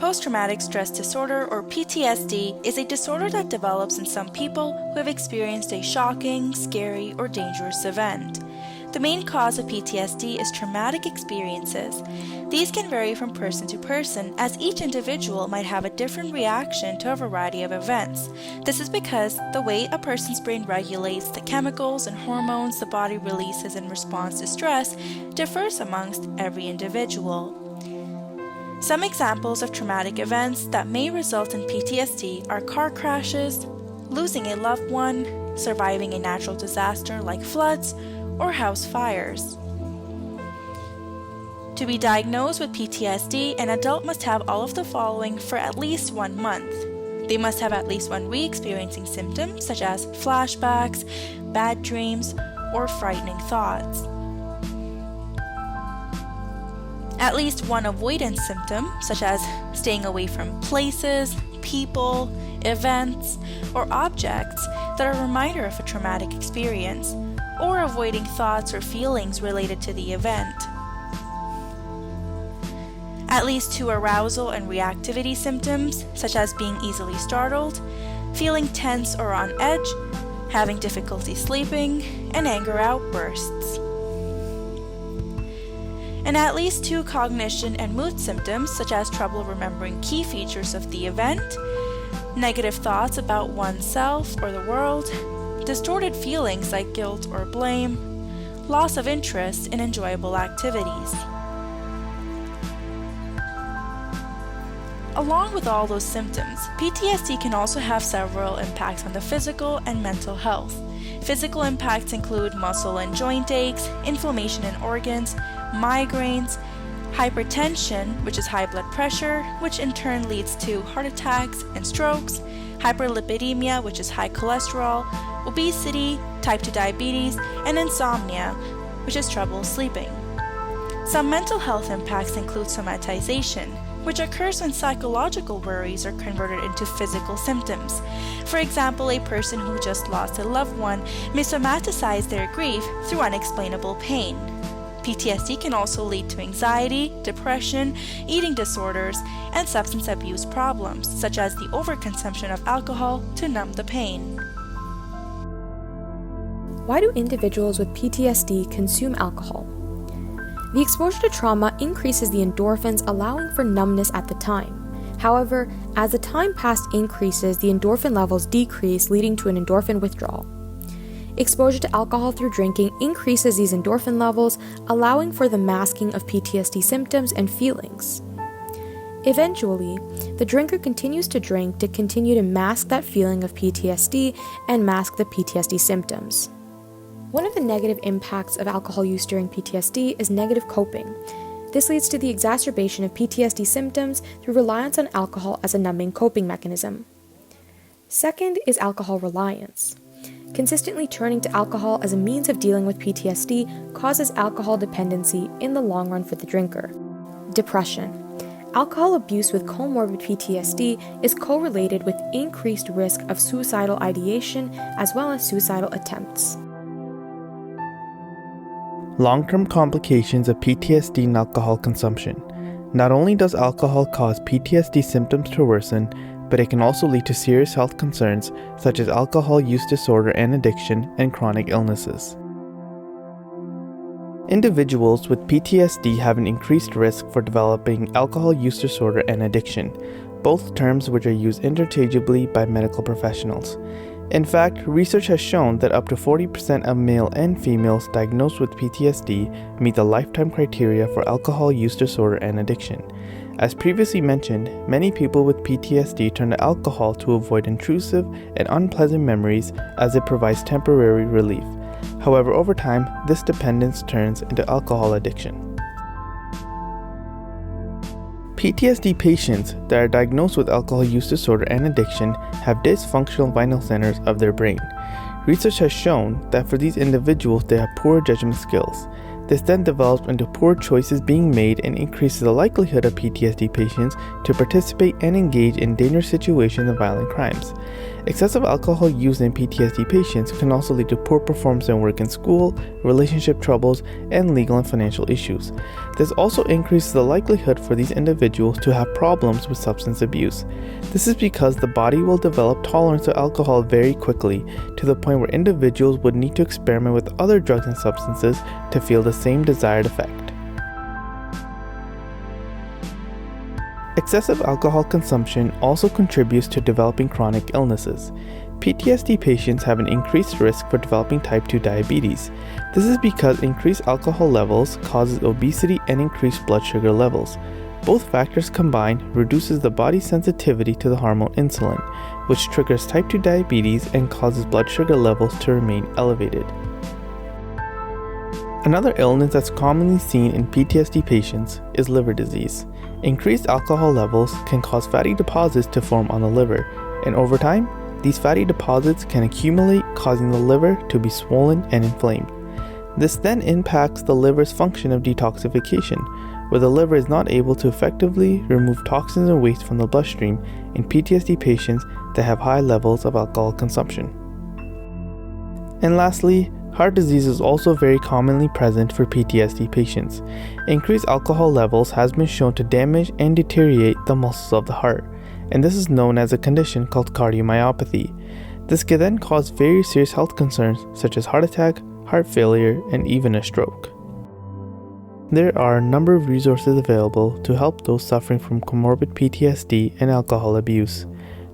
Post-traumatic stress disorder, or PTSD, is a disorder that develops in some people who have experienced a shocking, scary, or dangerous event. The main cause of PTSD is traumatic experiences. These can vary from person to person, as each individual might have a different reaction to a variety of events. This is because the way a person's brain regulates the chemicals and hormones the body releases in response to stress differs amongst every individual. Some examples of traumatic events that may result in PTSD are car crashes, losing a loved one, surviving a natural disaster like floods, or house fires. To be diagnosed with PTSD, an adult must have all of the following for at least 1 month. They must have at least 1 week experiencing symptoms such as flashbacks, bad dreams, or frightening thoughts. At least 1 avoidance symptom, such as staying away from places, people, events, or objects that are a reminder of a traumatic experience, or avoiding thoughts or feelings related to the event. At least 2 arousal and reactivity symptoms, such as being easily startled, feeling tense or on edge, having difficulty sleeping, and anger outbursts. And at least 2 cognition and mood symptoms, such as trouble remembering key features of the event, negative thoughts about oneself or the world, distorted feelings like guilt or blame, loss of interest in enjoyable activities. Along with all those symptoms, PTSD can also have several impacts on the physical and mental health. Physical impacts include muscle and joint aches, inflammation in organs, migraines, hypertension, which is high blood pressure, which in turn leads to heart attacks and strokes, hyperlipidemia, which is high cholesterol, obesity, type 2 diabetes, and insomnia, which is trouble sleeping. Some mental health impacts include somatization, which occurs when psychological worries are converted into physical symptoms. For example, a person who just lost a loved one may somaticize their grief through unexplainable pain. PTSD can also lead to anxiety, depression, eating disorders, and substance abuse problems, such as the overconsumption of alcohol to numb the pain. Why do individuals with PTSD consume alcohol? The exposure to trauma increases the endorphins, allowing for numbness at the time. However, as the time passed increases, the endorphin levels decrease, leading to an endorphin withdrawal. Exposure to alcohol through drinking increases these endorphin levels, allowing for the masking of PTSD symptoms and feelings. Eventually, the drinker continues to drink to continue to mask that feeling of PTSD and mask the PTSD symptoms. One of the negative impacts of alcohol use during PTSD is negative coping. This leads to the exacerbation of PTSD symptoms through reliance on alcohol as a numbing coping mechanism. Second is alcohol reliance. Consistently turning to alcohol as a means of dealing with PTSD causes alcohol dependency in the long run for the drinker. Depression. Alcohol abuse with comorbid PTSD is correlated with increased risk of suicidal ideation as well as suicidal attempts. Long-term complications of PTSD and alcohol consumption. Not only does alcohol cause PTSD symptoms to worsen, but it can also lead to serious health concerns such as alcohol use disorder and addiction and chronic illnesses. Individuals with PTSD have an increased risk for developing alcohol use disorder and addiction, both terms which are used interchangeably by medical professionals. In fact, research has shown that up to 40% of male and females diagnosed with PTSD meet the lifetime criteria for alcohol use disorder and addiction. As previously mentioned, many people with PTSD turn to alcohol to avoid intrusive and unpleasant memories as it provides temporary relief. However, over time, this dependence turns into alcohol addiction. PTSD patients that are diagnosed with alcohol use disorder and addiction have dysfunctional vital centers of their brain. Research has shown that for these individuals, they have poor judgment skills. This then develops into poor choices being made and increases the likelihood of PTSD patients to participate and engage in dangerous situations and violent crimes. Excessive alcohol use in PTSD patients can also lead to poor performance in work and school, relationship troubles, and legal and financial issues. This also increases the likelihood for these individuals to have problems with substance abuse. This is because the body will develop tolerance to alcohol very quickly, to the point where individuals would need to experiment with other drugs and substances to feel the same desired effect. Excessive alcohol consumption also contributes to developing chronic illnesses. PTSD patients have an increased risk for developing type 2 diabetes. This is because increased alcohol levels causes obesity and increased blood sugar levels. Both factors combined reduces the body's sensitivity to the hormone insulin, which triggers type 2 diabetes and causes blood sugar levels to remain elevated. Another illness that's commonly seen in PTSD patients is liver disease. Increased alcohol levels can cause fatty deposits to form on the liver, and over time, these fatty deposits can accumulate, causing the liver to be swollen and inflamed. This then impacts the liver's function of detoxification, where the liver is not able to effectively remove toxins and waste from the bloodstream in PTSD patients that have high levels of alcohol consumption. And lastly, heart disease is also very commonly present for PTSD patients. Increased alcohol levels has been shown to damage and deteriorate the muscles of the heart, and this is known as a condition called cardiomyopathy. This can then cause very serious health concerns such as heart attack, heart failure, and even a stroke. There are a number of resources available to help those suffering from comorbid PTSD and alcohol abuse.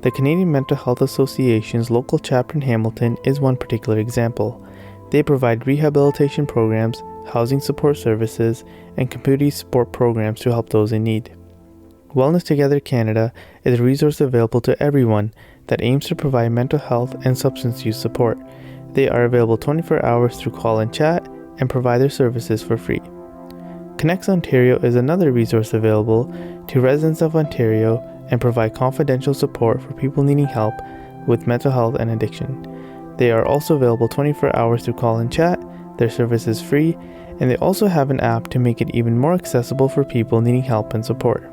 The Canadian Mental Health Association's local chapter in Hamilton is one particular example. They provide rehabilitation programs, housing support services, and community support programs to help those in need. Wellness Together Canada is a resource available to everyone that aims to provide mental health and substance use support. They are available 24 hours through call and chat and provide their services for free. ConnexOntario is another resource available to residents of Ontario and provide confidential support for people needing help with mental health and addiction. They are also available 24 hours through call and chat, their service is free, and they also have an app to make it even more accessible for people needing help and support.